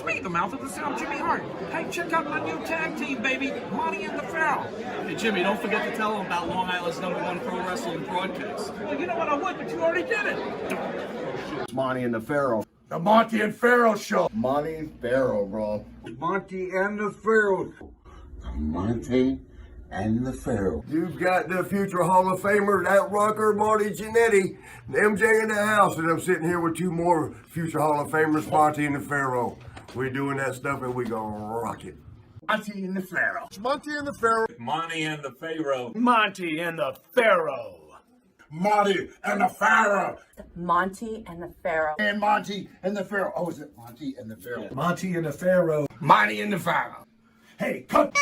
It's me, the mouth of the South, Jimmy Hart. Hey, check out my new tag team, baby, Monty and the Pharaoh. Hey, Jimmy, don't forget to tell them about Long Island's #1 pro wrestling broadcast. Well, you know what, I would, but you already did it. It's Monty and the Pharaoh. The Monty and Pharaoh Show. Monty and Pharaoh, bro. Monty and the Pharaoh. The Monty and the Pharaoh. You've got the future Hall of Famers at Rucker, Marty Jannetty, and MJ in the house, and I'm sitting here with two more future Hall of Famers, Monty and the Pharaoh. We're doing that stuff and we gonna rock it. Monty and the Pharaoh. It's Monty and the Pharaoh. Monty and the Pharaoh. Monty and the Pharaoh. Monty and the Pharaoh. Monty and the Pharaoh. And Monty and the Pharaoh. Oh, is it Monty and the Pharaoh? Monty and the Pharaoh. Monty and the Pharaoh. Hey, cut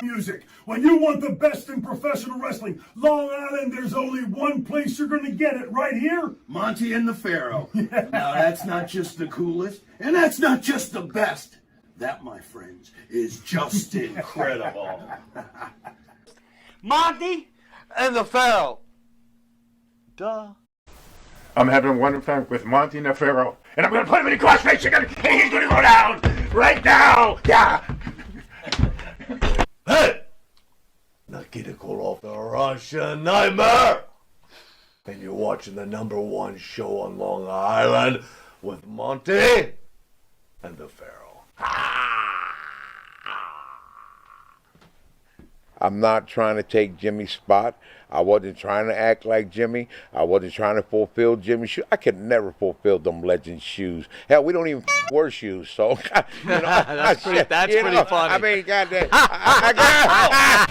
music. When you want the best in professional wrestling, Long Island, there's only one place you're gonna get it, right here. Monty and the Pharaoh. Now, that's not just the coolest, and that's not just the best. That, my friends, is just incredible. Monty and the Pharaoh. Duh. I'm having one fun with Monty and the Pharaoh, and I'm going to put him in a crossface again, and he's going to go down right now. Yeah. Hey! Nikita Koloff, the Russian Nightmare! And you're watching the #1 show on Long Island with Monty and the Pharaoh. I'm not trying to take Jimmy's spot. I wasn't trying to act like Jimmy. I wasn't trying to fulfill Jimmy's shoes. I could never fulfill them legend shoes. Hell, we don't even wear shoes, so you know, that's pretty funny. I mean, goddamn, I got.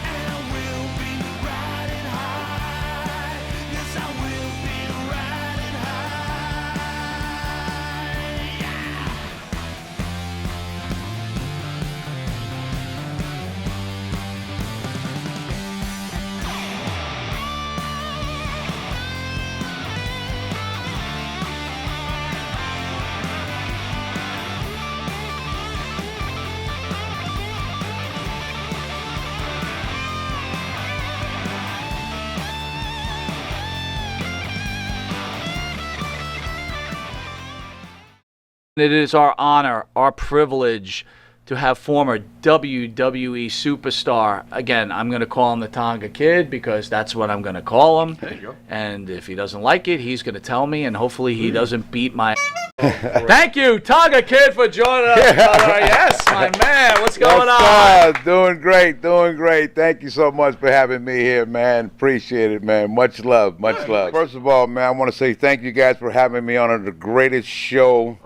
It is our honor, our privilege to have former WWE superstar. Again, I'm going to call him the Tonga Kid because that's what I'm going to call him. There you go. And if he doesn't like it, he's going to tell me, and hopefully he doesn't beat my... Thank you, Tonga Kid, for joining us, brother. Yes, my man. What's going on? Doing great, doing great. Thank you so much for having me here, man. Appreciate it, man. Much love, much love. First of all, man, I want to say thank you guys for having me on the greatest show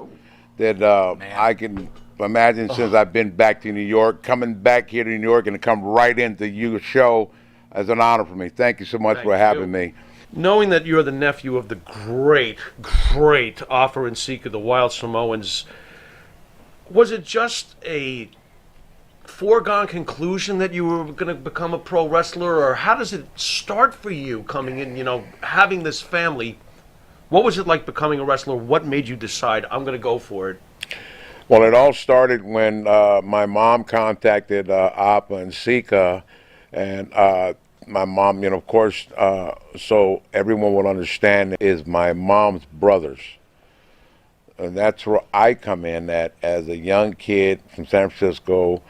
that I can imagine since I've been back to New York. Coming back here to New York and to come right into your show is an honor for me. Thank you so much for having me. Knowing that you're the nephew of the great Offer and Seeker, the Wild Samoans, was it just a foregone conclusion that you were going to become a pro wrestler, or how does it start for you coming in, you know, having this family? What was it like becoming a wrestler? What made you decide, I'm going to go for it? Well, it all started when my mom contacted Appa and Sika, and my mom, you know, of course, so everyone will understand, is my mom's brothers. And that's where I come in at as a young kid from San Francisco,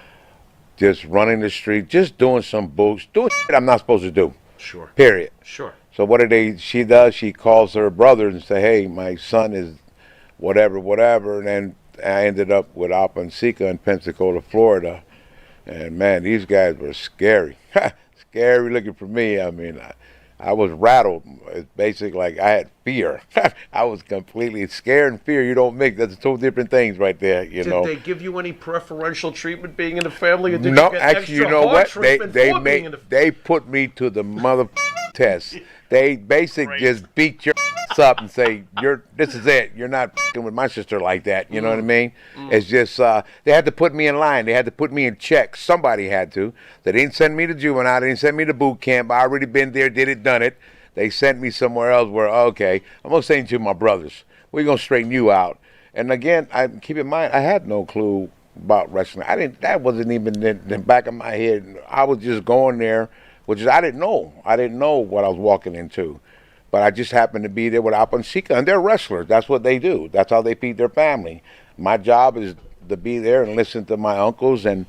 just running the street, just doing some books, doing shit I'm not supposed to do. Sure. Period. Sure. So what she does, she calls her brothers and say, hey, my son is whatever, and then I ended up with Appa and Sika in Pensacola, Florida. And man, these guys were scary. Scary looking for me. I mean, I was rattled. It's basically like I had fear. I was completely scared and fear. You don't mix. That's two different things right there, you know. Did they give you any preferential treatment being in the family? Or did No, you get actually, you extra know hard what? treatment for being in the They put me to the mother test. They basically just beat your up and say, this is it. You're not with my sister like that. You know what I mean? It's just, they had to put me in line. They had to put me in check. Somebody had to. They didn't send me to juvenile. They didn't send me to boot camp. I already been there, did it, done it. They sent me somewhere else where, okay, I'm going to say to my brothers, we're going to straighten you out. And again, keep in mind, I had no clue about wrestling. That wasn't even in the back of my head. I was just going there, which is, I didn't know. I didn't know what I was walking into. But I just happened to be there with Appa and Sika, and they're wrestlers. That's what they do. That's how they feed their family. My job is to be there and listen to my uncles and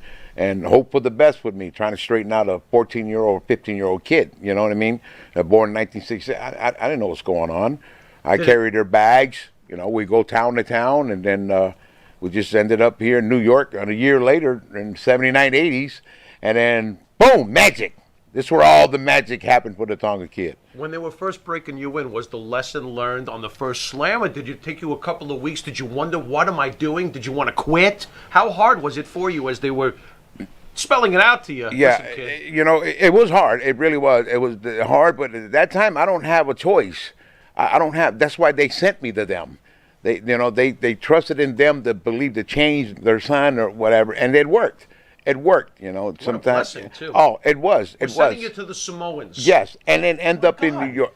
hope for the best with me, trying to straighten out a 14-year-old, 15-year-old kid. You know what I mean? Born in 1960. I didn't know what's going on. I carried their bags. You know, we go town to town, and then we just ended up here in New York a year later in 79, 80s, and then boom, magic. This is where all the magic happened for the Tonga Kid. When they were first breaking you in, was the lesson learned on the first slam, or did it take you a couple of weeks? Did you wonder, what am I doing? Did you want to quit? How hard was it for you as they were spelling it out to you? Yeah, Listen, kid. you know, it was hard. It really was. It was hard, but at that time, I don't have a choice. I don't have. That's why they sent me to them. They, you know, they trusted in them to believe to change their son or whatever, and it worked. It worked, you know. Sometimes. What a blessing, too. Oh, it was. It was. Sending you to the Samoans. Yes, and then end up in New York.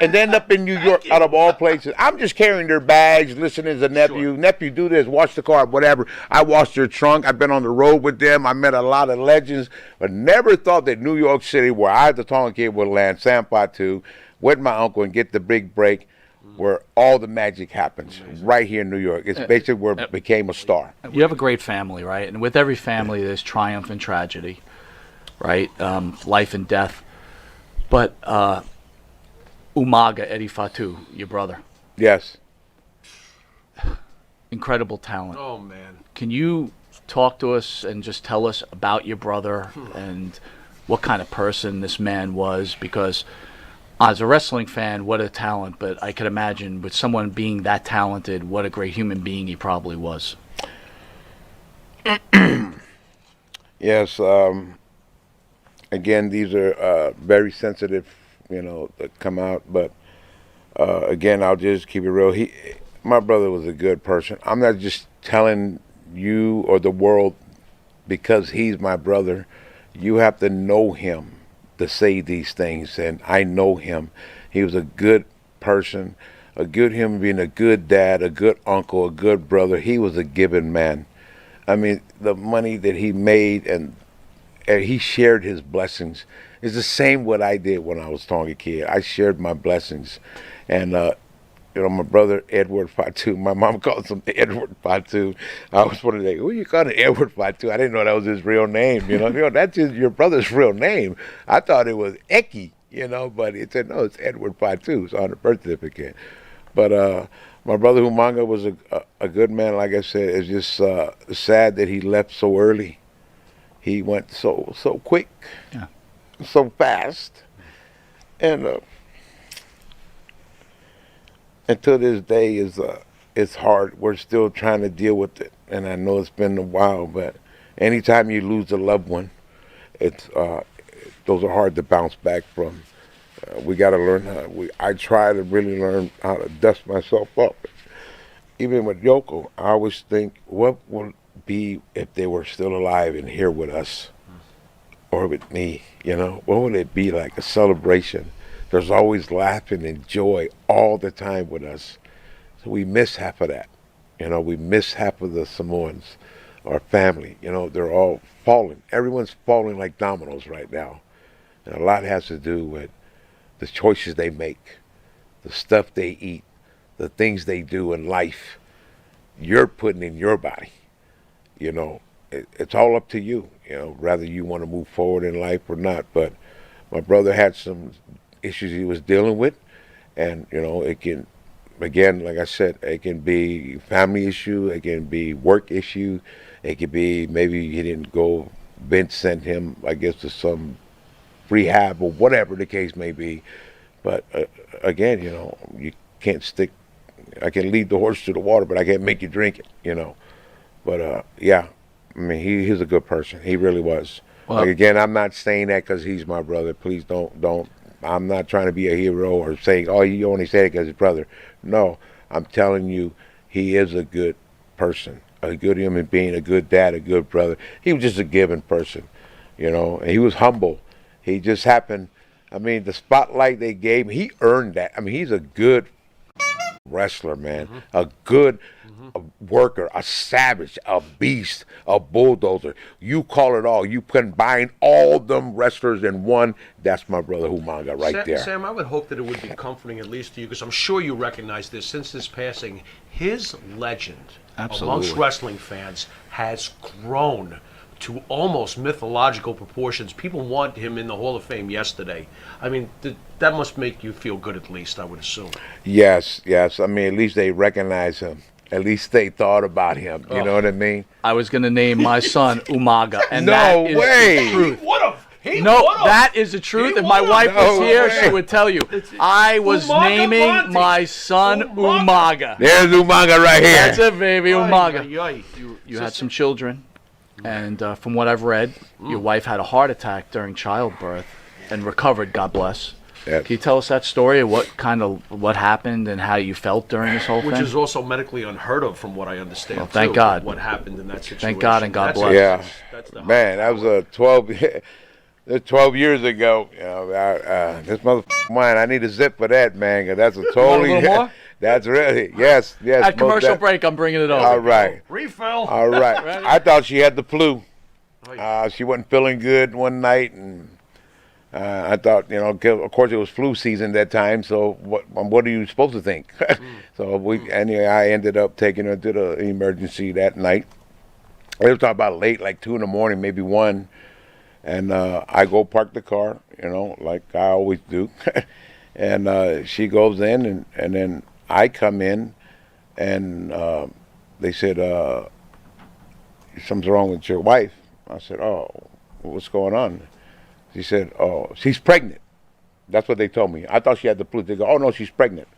And end up in New York, out of all places. I'm just carrying their bags, listening to nephew. Sure. Nephew, do this, wash the car, whatever. I washed their trunk. I've been on the road with them. I met a lot of legends, but never thought that New York City, where I, the Tonga Kid, would land, San Patu, with my uncle and get the big break, where all the magic happens, right here in New York. It's basically where it became a star. You have a great family, right? And with every family, there's triumph and tragedy, right? Life and death. But Umaga, Eddie Fatu, your brother. Yes. Incredible talent. Oh, man. Can you talk to us and just tell us about your brother and what kind of person this man was? Because as a wrestling fan, what a talent, but I could imagine with someone being that talented, what a great human being he probably was. Yes. Again, these are very sensitive, you know, that come out. But again, I'll just keep it real. My brother was a good person. I'm not just telling you or the world because he's my brother. You have to know him to say these things, and I know him. He was a good person, a good human being, a good dad, a good uncle, a good brother. He was a giving man. I mean, the money that he made and he shared his blessings. It's the same what I did when I was Tonga Kid. I shared my blessings, and you know, my brother Edward Fatu. My mom calls him Edward Fatu. I was wondering, who you calling Edward Fatu? I didn't know that was his real name. You know, that's your brother's real name. I thought it was Eki. You know, but it said no, it's Edward Fatu. It's on the birth certificate. But my brother Humanga was a good man. Like I said, it's just sad that he left so early. He went so quick, yeah, so fast, and to this day it's hard. We're still trying to deal with it, and I know it's been a while. But anytime you lose a loved one, it's those are hard to bounce back from. We got to learn how. I try to really learn how to dust myself up. Even with Yoko, I always think, what would be if they were still alive and here with us, or with me? You know, what would it be like? A celebration. There's always laughing and joy all the time with us. So we miss half of that. You know, we miss half of the Samoans, our family. You know, they're all falling. Everyone's falling like dominoes right now. And a lot has to do with the choices they make, the stuff they eat, the things they do in life. You're putting in your body. You know, it's all up to you, you know, whether you want to move forward in life or not. But my brother had some issues he was dealing with, and, you know, it can, again, like I said, it can be family issue, it can be work issue, it could be maybe he didn't go, Vince sent him, I guess, to some rehab or whatever the case may be. But again, you know, you can't stick, I can lead the horse to the water, but I can't make you drink it, you know. But yeah, I mean, he's a good person. He really was. Well, like, again, I'm not saying that because he's my brother. Please don't. I'm not trying to be a hero or saying, oh, you only say it because his brother. No, I'm telling you, he is a good person, a good human being, a good dad, a good brother. He was just a giving person, you know, and he was humble. He just happened, I mean, the spotlight they gave him, he earned that. I mean, he's a good wrestler, man. A good worker, a savage, a beast, a bulldozer. You call it all. You combine all them wrestlers in one. That's my brother Humaga right there. Sam, I would hope that it would be comforting at least to you, because I'm sure you recognize this. Since his passing, his legend amongst wrestling fans has grown to almost mythological proportions. People want him in the Hall of Fame yesterday. I mean, that must make you feel good at least, I would assume. Yes. I mean, at least they recognize him. At least they thought about him. You know what I mean? I was going to name my son Umaga, and No that is way. the truth. He No, would've. that is the truth. If my wife was here, she would tell you. I was Umaga naming Monty. my son Umaga. There's Humaga right here. That's it, baby, Umaga. Ay, ay, ay. You had some children, and from what I've read, your wife had a heart attack during childbirth and recovered, God bless. Yes. Can you tell us that story, what happened and how you felt during this whole Which thing? is also medically unheard of, from what I understand. Well, thank too, God. What happened in that situation? Thank God and God That's- bless. Yeah. That's the Man, that was 12 years ago. You know, this motherfucker mine. I need a zip for that, man, because that's a totally. Want a little more? That's really yes. At commercial break, I'm bringing it over. All right. Refill. All right. I thought she had the flu. She wasn't feeling good one night, and I thought, of course, it was flu season that time. So what are you supposed to think? So anyway, I ended up taking her to the emergency that night. It was about late, like 2 in the morning, maybe 1. And I go park the car, like I always do. And she goes in, and then I come in, and they said, something's wrong with your wife. I said, oh, what's going on? She said, oh, she's pregnant. That's what they told me. I thought she had the flu. They go, oh, no, she's pregnant.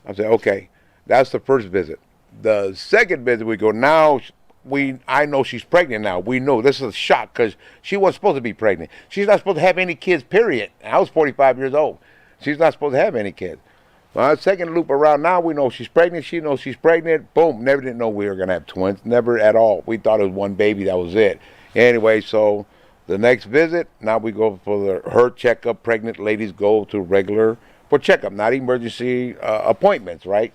I said, okay. That's the first visit. The second visit, we go, now I know she's pregnant now. We know. This is a shock because she wasn't supposed to be pregnant. She's not supposed to have any kids, period. I was 45 years old. She's not supposed to have any kids. Well, second loop around, now we know she's pregnant. She knows she's pregnant. Boom. Never didn't know we were going to have twins. Never at all. We thought it was one baby. That was it. Anyway, so the next visit, now we go for her checkup. Pregnant ladies go to regular for checkup, not emergency appointments, right?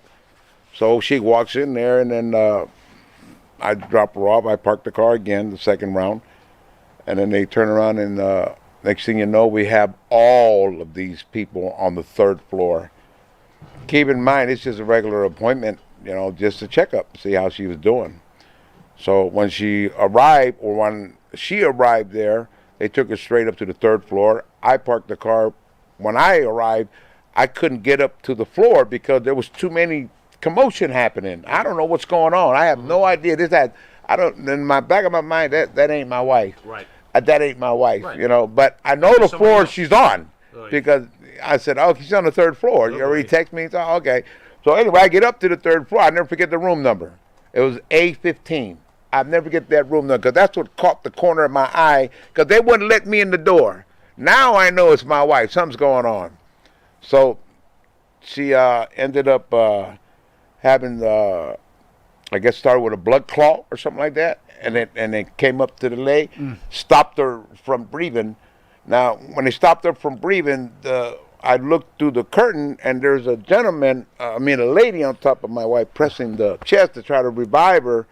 So she walks in there, and then I drop her off. I park the car again, the second round. And then they turn around, and next thing you know, we have all of these people on the 3rd floor. Keep in mind, it's just a regular appointment, just a checkup, see how she was doing. So when she arrived, or when she arrived there, they took her straight up to the 3rd floor. I parked the car. When I arrived, I couldn't get up to the floor because there was too many commotion happening. I don't know what's going on. I have no idea. In my back of my mind, that ain't my wife. Right. That ain't my wife, Right. But I know the floor else. she's on Right. because I said, oh, she's on the 3rd floor. You already text me? So, okay. So anyway, I get up to the 3rd floor. I never forget the room number. It was A15. I'll never get that room number because that's what caught the corner of my eye because they wouldn't let me in the door. Now I know it's my wife. Something's going on. So she ended up having, I guess, started with a blood clot or something like that, and it came up to the leg, stopped her from breathing. Now, when they stopped her from breathing, I looked through the curtain, and there's a gentleman, a lady on top of my wife pressing the chest to try to revive her.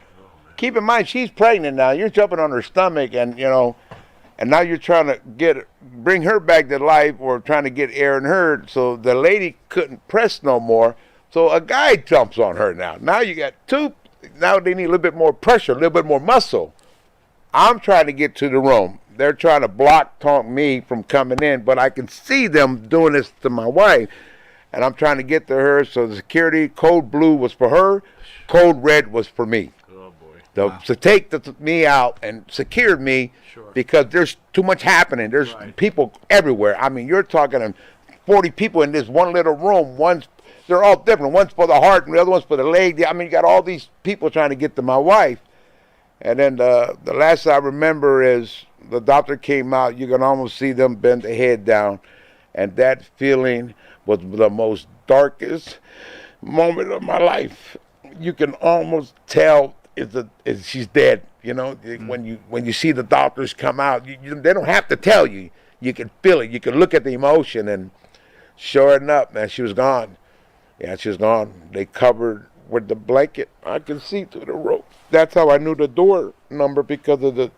Keep in mind, she's pregnant now. You're jumping on her stomach, and and now you're trying to bring her back to life, or trying to get air in her. So the lady couldn't press no more. So a guy jumps on her now. Now you got two. Now they need a little bit more pressure, a little bit more muscle. I'm trying to get to the room. They're trying to talk me from coming in, but I can see them doing this to my wife. And I'm trying to get to her. So the security, code blue was for her, code red was for me. Oh, boy. To take me out and secure me, because there's too much happening. There's people everywhere. I mean, you're talking 40 people in this one little room. They're all different. One's for the heart and the other one's for the leg. I mean, you got all these people trying to get to my wife. And then the last I remember is the doctor came out. You can almost see them bend their head down. And that feeling was the most darkest moment of my life. You can almost tell she's dead. When you see the doctors come out, they don't have to tell you. You can feel it. You can look at the emotion. And sure enough, man, she was gone. Yeah, she's gone. They covered with the blanket. I can see through the rope. That's how I knew the door number, because of the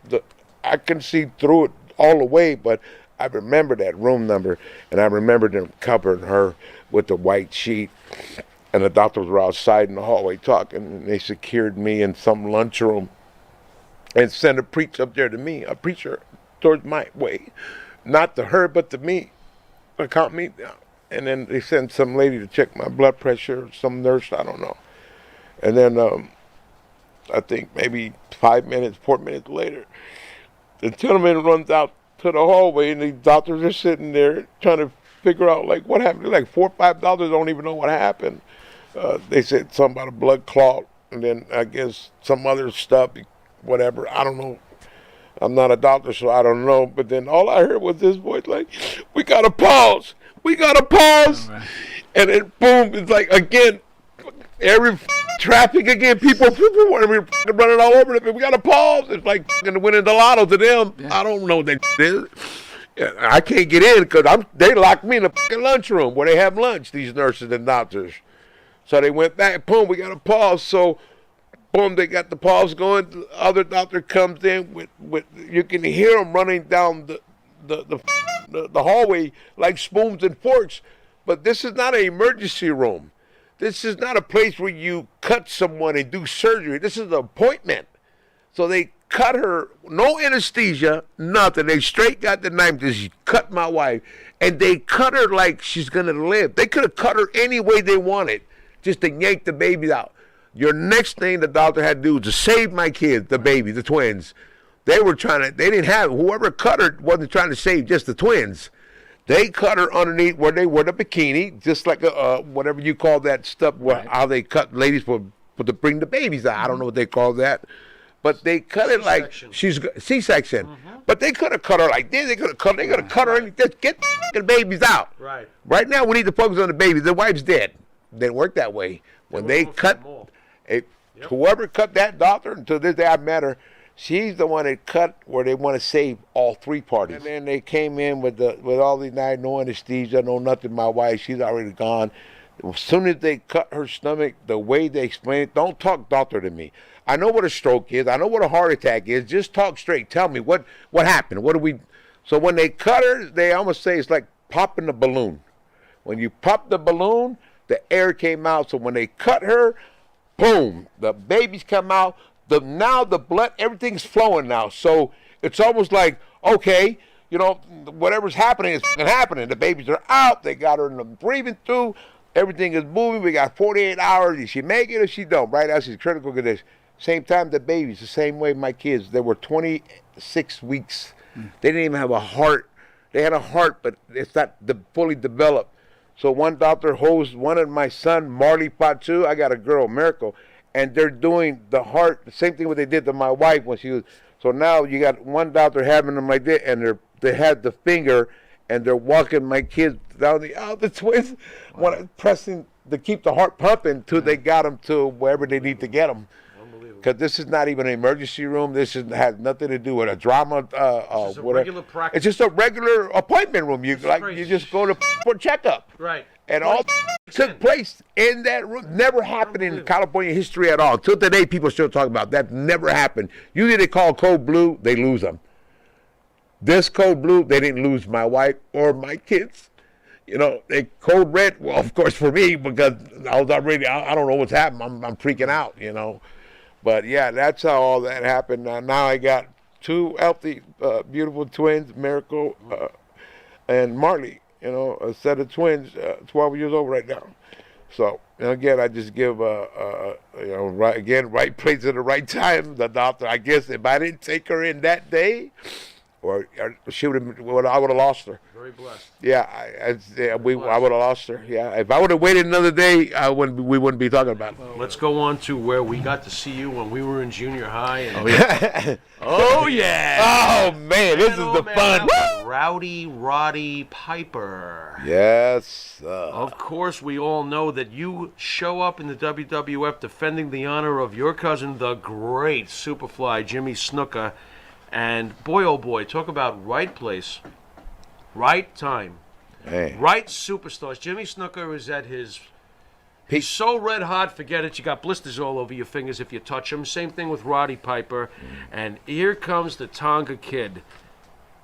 I can see through it all the way, but I remember that room number, and I remember them covering her with the white sheet, and the doctors were outside in the hallway talking, and they secured me in some lunchroom and sent a preacher up there to me, a preacher towards my way, not to her, but to me, to calm me down. And then they sent some lady to check my blood pressure, some nurse, I don't know. And then I think maybe 4 minutes later, the gentleman runs out to the hallway, and the doctors are sitting there trying to figure out, like, what happened. Like 4 or 5 doctors don't even know what happened. They said something about a blood clot, and then I guess some other stuff, whatever. I don't know. I'm not a doctor, so I don't know. But then all I heard was this voice, like, we got to pause. We got to pause. Oh, and then, boom, it's like, again, every traffic again, people want to be running all over it. We got to pause. It's like winning the lotto to them. Yeah. I don't know what that is. I can't get in because they locked me in the lunchroom where they have lunch, these nurses and doctors. So they went back, boom, we got to pause. So, boom, they got the pause going. The other doctor comes in with you can hear them running down the hallway like spoons and forks. But this is not an emergency room. This is not a place where you cut someone and do surgery. This is an appointment. So they cut her, no anesthesia, nothing. They straight got the knife, just cut my wife. And they cut her like she's going to live. They could have cut her any way they wanted, just to yank the babies out. Your next thing the doctor had to do was to save my kids, the baby, the twins. They didn't have, whoever cut her wasn't trying to save just the twins. They cut her underneath where they wear the bikini, just like whatever you call that stuff, how they cut ladies for to bring the babies out. I don't know what they call that. But they cut it like she's C-section. Mm-hmm. But they could have cut her like this. They could have cut her and just get the babies out. Right. Right now we need to focus on the babies. The wife's dead. Didn't work that way. When they cut, whoever cut that doctor, until this day I met her, she's the one that cut where they want to save all 3 parties. And then they came in with all these night, no anesthesia, no nothing. My wife, she's already gone. As soon as they cut her stomach, the way they explain it, don't talk doctor to me. I know what a stroke is. I know what a heart attack is. Just talk straight. Tell me what happened. What do we? So when they cut her, they almost say it's like popping a balloon. When you pop the balloon, the air came out. So when they cut her, boom, the babies come out. Now the blood, everything's flowing now. So it's almost like, okay, whatever's happening is happening. The babies are out. They got her in the breathing through. Everything is moving. We got 48 hours. Did she make it or she don't? Right? That's his critical condition. Same time, the babies, the same way my kids. They were 26 weeks. They didn't even have a heart. They had a heart, but it's not fully developed. So one doctor holds one of my son, Marley Patu. I got a girl, Miracle. And they're doing the heart, the same thing what they did to my wife when she was. So now you got one doctor having them like that, and they had the finger, and they're walking my kids down the twins, pressing to keep the heart pumping until they got them to wherever they need to get them. Because this is not even an emergency room. This has nothing to do with a drama. It's just a regular practice. It's just a regular appointment room. You just go to for checkup. Right. And all took place in that room. Never happened in California history at all. Till today, people still talk about that. Never happened. Usually they call code blue, they lose them. This code blue, they didn't lose my wife or my kids. They code red. Well, of course for me, because I was already. I don't know what's happened. I'm freaking out. But yeah, that's how all that happened. Now I got 2 healthy, beautiful twins, Miracle and Marley. A set of twins, 12 years old right now. So, again, I just give, right place at the right time. The doctor, I guess, if I didn't take her in that day, or she would have, I would have lost her. Very blessed. Yeah, I would have lost her. Yeah, if I would have waited another day, we wouldn't be talking about it. Let's go on to where we got to see you when we were in junior high. And oh yeah! Oh man, this is the fun. Rowdy Roddy Piper. Yes. Of course, we all know that you show up in the WWF defending the honor of your cousin, the great Superfly Jimmy Snuka. And boy, oh boy, talk about right place, right time, right superstars. Jimmy Snuka is at his He's so red hot, forget it. You got blisters all over your fingers if you touch him. Same thing with Roddy Piper. And here comes the Tonga Kid.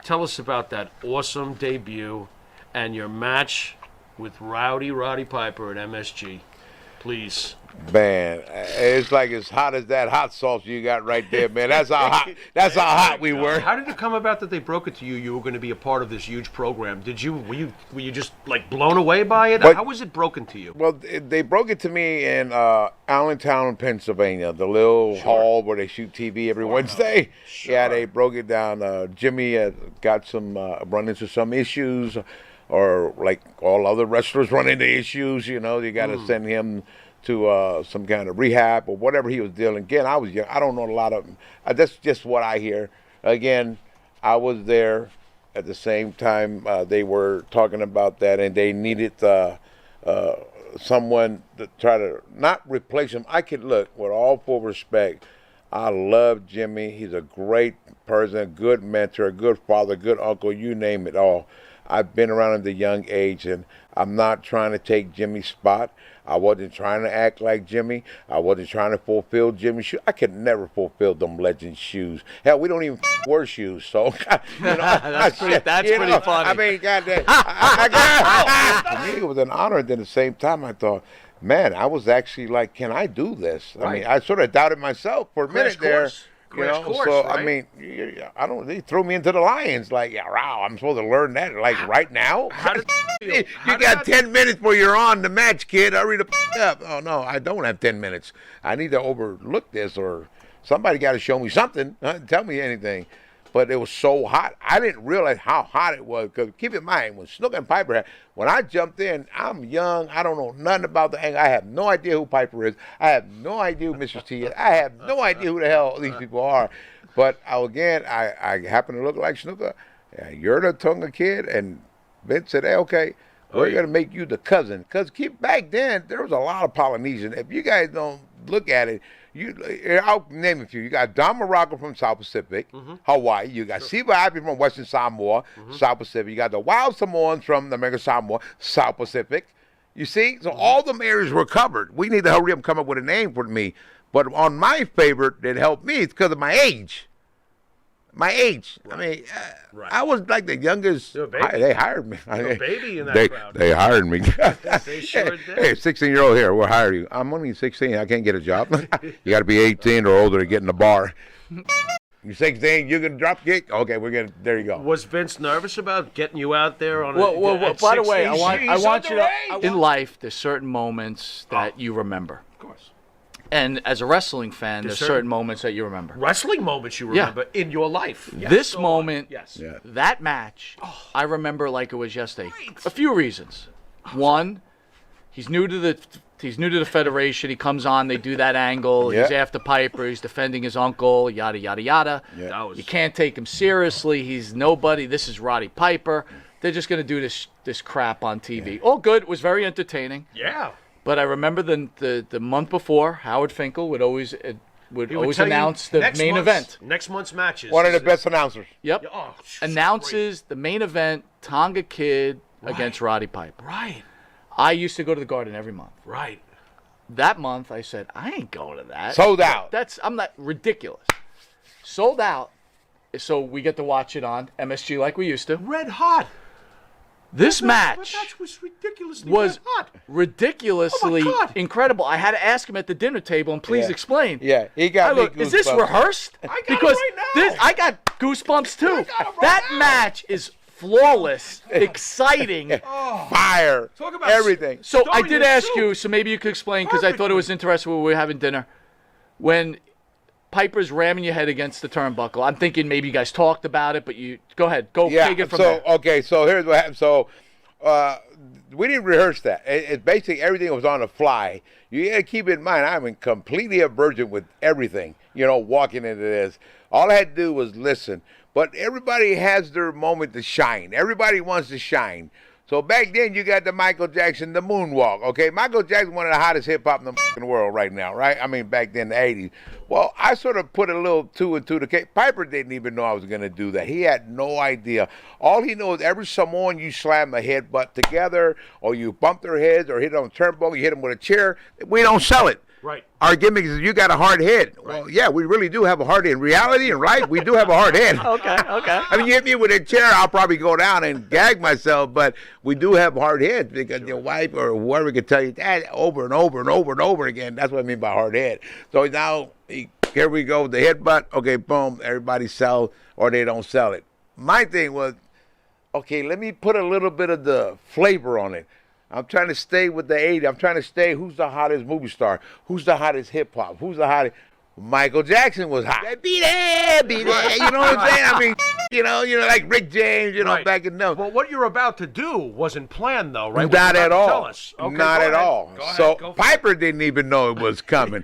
Tell us about that awesome debut and your match with Roddy Piper at MSG. Please. Man, it's like as hot as that hot sauce you got right there, man. That's how hot. That's how hot we were. How did it come about that they broke it to you? You were going to be a part of this huge program. Were you just like blown away by it? How was it broken to you? Well, they broke it to me in Allentown, Pennsylvania, the little hall where they shoot TV every Wednesday. Yeah, they broke it down. Jimmy got some run into some issues, or like all other wrestlers run into issues. You know, you got to send him to some kind of rehab or whatever he was dealing. Again, I was young. I don't know a lot of. That's just what I hear. Again, I was there at the same time they were talking about that, and they needed someone to try to not replace him. I could look with all full respect. I love Jimmy. He's a great person, a good mentor, a good father, good uncle. You name it all. I've been around at the young age, and I'm not trying to take Jimmy's spot. I wasn't trying to act like Jimmy. I wasn't trying to fulfill Jimmy's shoes. I could never fulfill them legend shoes. Hell, we don't even wear shoes, so you know, that's pretty funny. I mean, goddamn, for me, it was an honor. And then at the same time, I thought, man, I was actually like, can I do this? I mean, I sort of doubted myself for a minute there. You know, so I mean, I don't. They threw me into the lions. Like, yeah, wow, I'm supposed to learn that like right now. How did you got 10 minutes before you're on the match, kid. Hurry the up. Oh no, I don't have 10 minutes. I need to overlook this, or somebody got to show me something. Tell me anything. But it was so hot. I didn't realize how hot it was. Because keep in mind, when Snook and Piper when I jumped in, I'm young. I don't know nothing about the angle. I have no idea who Piper is. I have no idea who Mrs. T is. I have no idea who the hell these people are. But again, I happen to look like Snooker. Yeah, you're the Tonga Kid. And Vince said, hey, okay, we're going to make you the cousin. Because back then, there was a lot of Polynesian. If you guys don't look at it, I'll name a few. You got Don Morocco from South Pacific, Hawaii. You got Siva Happy from Western Samoa, South Pacific. You got the Wild Samoans from the American Samoa, South Pacific. You see? So all them areas were covered. We need to hurry up and come up with a name for me. But on my favorite that helped me is because of my age. My age. Right. I mean, I was like the youngest. They hired me. You're a baby in that crowd. They hired me. They sure did. Hey, 16-year-old here. We'll hire you. I'm only 16. I can't get a job. You got to be 18 or older to get in the bar. You're 16. You can drop kick. Okay, there you go. Was Vince nervous about getting you out there on? Well, by the way, I want you to. In life, there's certain moments that you remember. Of course. And as a wrestling fan, there's certain moments that you remember. Wrestling moments you remember in your life. Yes. This moment, that match, I remember like it was yesterday. Right. A few reasons. One, he's new to the Federation. He comes on, they do that angle. He's after Piper. He's defending his uncle. Yada yada yada. Yeah. You can't take him seriously. He's nobody. This is Roddy Piper. They're just gonna do this crap on TV. Yeah. All good. It was very entertaining. Yeah. But I remember the month before, Howard Finkel would always announce the main event. Next month's matches. One of the best announcers. Yep. Oh, announces the main event, Tonga Kid against Roddy Piper. Right. I used to go to the Garden every month. Right. That month, I said, I ain't going to that. Sold out. I'm not ridiculous. Sold out. So we get to watch it on MSG like we used to. Red hot. This match was ridiculously incredible. I had to ask him at the dinner table, and please explain. Yeah, he got me goosebumps. Is this rehearsed? I got goosebumps too. That match is flawless, exciting, fire, talk about everything. So I did ask you, so maybe you could explain, because I thought it was interesting when we were having dinner. When Piper's ramming your head against the turnbuckle, I'm thinking maybe you guys talked about it, but you go ahead, take it from there. Okay, so here's what happened. So we didn't rehearse that. It's basically everything was on the fly. You got to keep in mind, I'm completely a virgin with everything. You know, walking into this, all I had to do was listen. But everybody has their moment to shine. Everybody wants to shine. So back then, you got the Michael Jackson, the moonwalk, okay? Michael Jackson, one of the hottest hip-hop in the fucking world right now, right? I mean, back then, the 80s. Well, I sort of put a little 2 and 2 together. Piper didn't even know I was going to do that. He had no idea. All he knows, every Samoan you slam a headbutt together, or you bump their heads, or hit on a turnbuckle, you hit them with a chair, we don't sell it. Right. Our gimmick is you got a hard head. Right. Well, yeah, we really do have a hard head. In reality and life, we do have a hard head. Okay. I mean, you hit me with a chair, I'll probably go down and gag myself, but we do have hard heads because your wife or whoever can tell you that over and over and over and over again. That's what I mean by hard head. So now, here we go, the headbutt. Okay, boom, everybody sells or they don't sell it. My thing was, okay, let me put a little bit of the flavor on it. I'm trying to stay with the 80s. I'm trying to stay, who's the hottest movie star? Who's the hottest hip-hop? Who's the hottest? Michael Jackson was hot. Be there. You know what I'm saying? I mean, you know, like Rick James, back in the... Well, what you're about to do wasn't planned, though, right? Not at all. Tell us. Okay, not at all. So Piper didn't even know it was coming.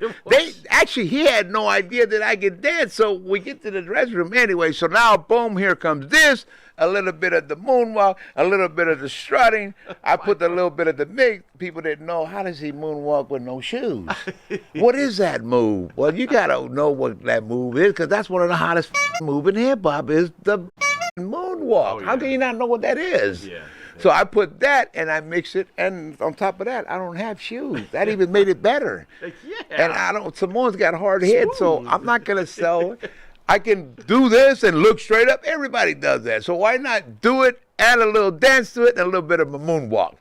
He had no idea that I could dance. So we get to the dressing room anyway. So now, boom, here comes this. A little bit of the moonwalk, a little bit of the strutting. I put a little bit of the mix. People didn't know, how does he moonwalk with no shoes? What is that move? Well, you got to know what that move is, because that's one of the hottest moves in hip-hop is the moonwalk. Oh, yeah. How can you not know what that is? Yeah. So I put that, and I mix it, and on top of that, I don't have shoes. That even made it better. Yeah. And Samoan's got a hard head, so I'm not going to sell it. I can do this and look straight up. Everybody does that. So why not do it, add a little dance to it, and a little bit of a moonwalk.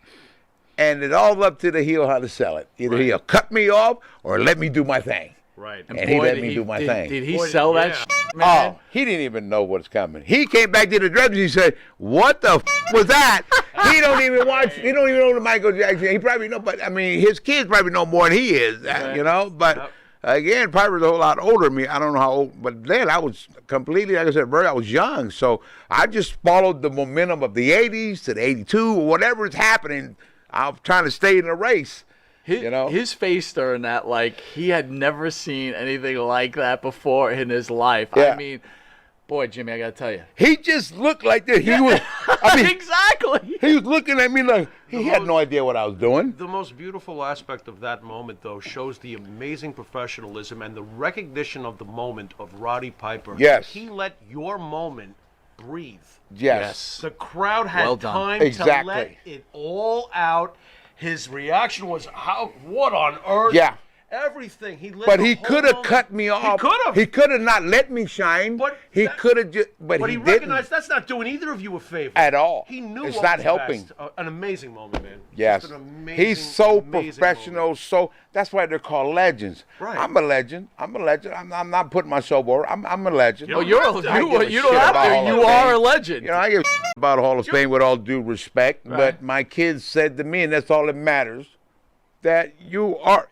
And it's all up to the heel how to sell it. Either he'll cut me off or let me do my thing. Right. And he let me do my thing. Did he sell that shit, man? Oh, he didn't even know what's coming. He came back to the drugs. He said, what the was that? He don't even watch. He don't even know the Michael Jackson. He probably know, but I mean, his kids probably know more than he is, But... Yep. Again, Piper's a whole lot older than me. I don't know how old, but then I was completely, like I said, I was young. So I just followed the momentum of the 80s to the 82 or whatever is happening. I'm trying to stay in the race. His face during that, like, he had never seen anything like that before in his life. Yeah. I mean, boy, Jimmy, I got to tell you. He just looked like this. He was, I mean, exactly. He was looking at me like he had no idea what I was doing. The most beautiful aspect of that moment, though, shows the amazing professionalism and the recognition of the moment of Roddy Piper. Yes. He let your moment breathe. Yes. The crowd had time to let it all out. His reaction was, what on earth? Yeah. Everything. But he could have cut me off. He could have. He could have not let me shine. But he could have just. But he recognized that's not doing either of you a favor at all. He knew it's what not was helping. Best. An amazing moment, man. Yes. Just an amazing, he's so amazing professional. Moment. So that's why they're called legends. Right. I'm a legend. I'm not putting myself over. I'm a legend. You don't have to. You are a legend. I give about a Hall of Fame with all due respect, but my kids said to me, and that's all that matters, that you are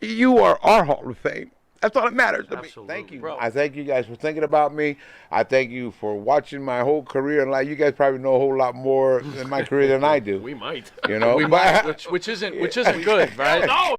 our Hall of Fame. That's all that matters to me. Thank you. Bro. I thank you guys for thinking about me. I thank you for watching my whole career in life. You guys probably know a whole lot more in my career than I do. We might. We might, which isn't good, right? No.